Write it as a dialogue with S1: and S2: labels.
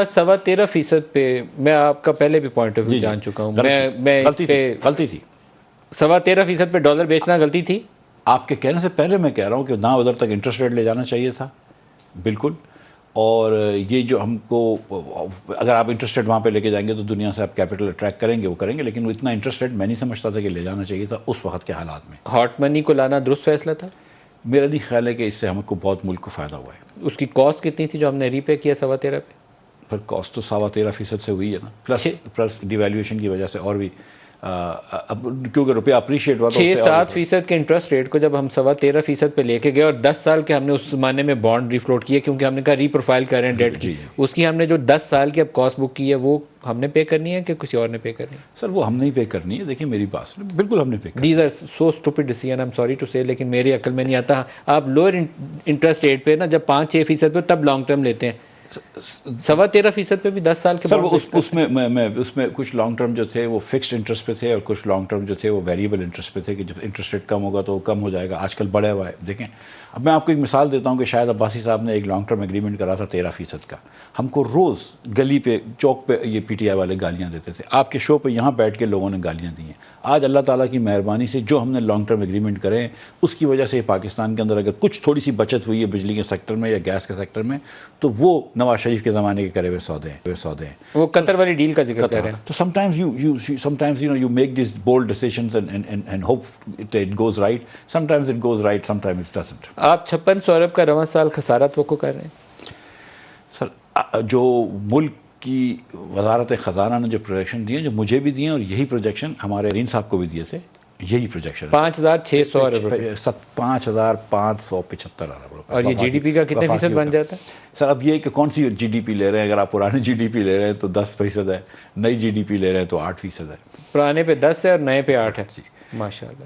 S1: 13.25% پہ میں آپ کا پہلے بھی پوائنٹ آف ویو جان چکا ہوں. میں اس پہ
S2: غلطی تھی
S1: 13.25% پہ ڈالر بیچنا غلطی تھی.
S2: آپ کے کہنے سے پہلے میں کہہ رہا ہوں کہ نہ ادھر تک انٹرسٹ ریٹ لے جانا چاہیے تھا بالکل. اور یہ جو ہم کو اگر آپ انٹرسٹ ریٹ وہاں پہ لے کے جائیں گے تو دنیا سے آپ کیپٹل اٹریکٹ کریں گے، وہ کریں گے، لیکن وہ اتنا انٹرسٹ ریٹ میں نہیں سمجھتا تھا کہ لے جانا چاہیے تھا اس وقت کے حالات میں.
S1: ہاٹ منی کو لانا درست فیصلہ تھا.
S2: میرا نہیں خیال ہے کہ اس سے ہم کو بہت ملک کو فائدہ ہوا ہے.
S1: اس کی کاسٹ کتنی تھی جو ہم نے ری پے کیا 13.25 پہ؟
S2: پھر کاسٹ تو 13.25% سے ہوئی ہے نا، پلس ڈیویلیویشن کی وجہ سے اور بھی اب کیونکہ روپیہ اپریشیٹ ہوا تو
S1: 6-7% کے انٹرسٹ ریٹ کو جب ہم 13.25% پہ لے کے گئے اور 10 سال کے ہم نے اس زمانے میں بانڈ ریفلوٹ کیے کیونکہ ہم نے کہا ری پروفائل کر رہے ہیں ڈیٹ کی، اس کی ہم نے جو 10 سال کی اب کاسٹ بک کی ہے وہ ہم نے پے کرنی ہے کہ کسی اور نے پے کرنی ہے؟
S2: سر وہ ہم نہیں پے کرنی ہے. دیکھیں میری بات بالکل ہم نے پے کرنی.
S1: These are so stupid decision, I am sorry to say, لیکن میری عقل میں نہیں آتا. آپ لوور انٹرسٹ ریٹ پہ نا جب 5-6% پہ تب لانگ ٹرم لیتے ہیں. 13.25% پہ بھی 10 سال کے
S2: سر اس میں کچھ لانگ ٹرم جو تھے وہ فکسڈ انٹرسٹ پہ تھے اور کچھ لانگ ٹرم جو تھے وہ ویریبل انٹرسٹ پہ تھے کہ جب انٹرسٹ ریٹ کم ہوگا تو وہ کم ہو جائے گا. آج کل بڑھا ہوا ہے. دیکھیں اب میں آپ کو ایک مثال دیتا ہوں کہ شاید عباسی صاحب نے ایک لانگ ٹرم ایگریمنٹ کرا تھا 13% کا. ہم کو روز گلی پہ چوک پہ یہ پی ٹی آئی والے گالیاں دیتے تھے. آپ کے شو پہ یہاں بیٹھ کے لوگوں نے گالیاں دی ہیں. آج اللہ تعالیٰ کی مہربانی سے جو ہم نے لانگ ٹرم ایگریمنٹ کرے ہیں اس کی وجہ سے پاکستان کے اندر اگر کچھ تھوڑی سی بچت ہوئی ہے بجلی کے سیکٹر میں یا گیس کے سیکٹر میں تو وہ نواز شریف کے زمانے کے کرے ہوئے سودے ہیں.
S1: وہ قطر والی ڈیل کا ذکر کر رہے ہیں.
S2: تو sometimes you make these bold decisions and hope it goes right. Sometimes it goes right, sometimes it doesn't.
S1: آپ 5600 ارب کا رواں سال خسارہ توقع کر رہے ہیں.
S2: سر جو ملک کی وزارت خزانہ نے جو پروجیکشن دیے جو مجھے بھی دیے اور یہی پروجیکشن ہمارے رین صاحب کو بھی دیے تھے، یہی پروجیکشن
S1: 5600 ارب
S2: 5575 ارب روپے.
S1: اور یہ جی ڈی پی کا کتنے فیصد بن جاتا ہے؟
S2: سر اب یہ کہ کون سی جی ڈی پی لے رہے ہیں. اگر آپ پرانے جی ڈی پی لے رہے ہیں تو 10% ہے، نئی جی ڈی پی لے رہے ہیں تو 8% ہے.
S1: پرانے پہ 10 ہے اور نئے پہ 8 ہے. ماشاء اللہ.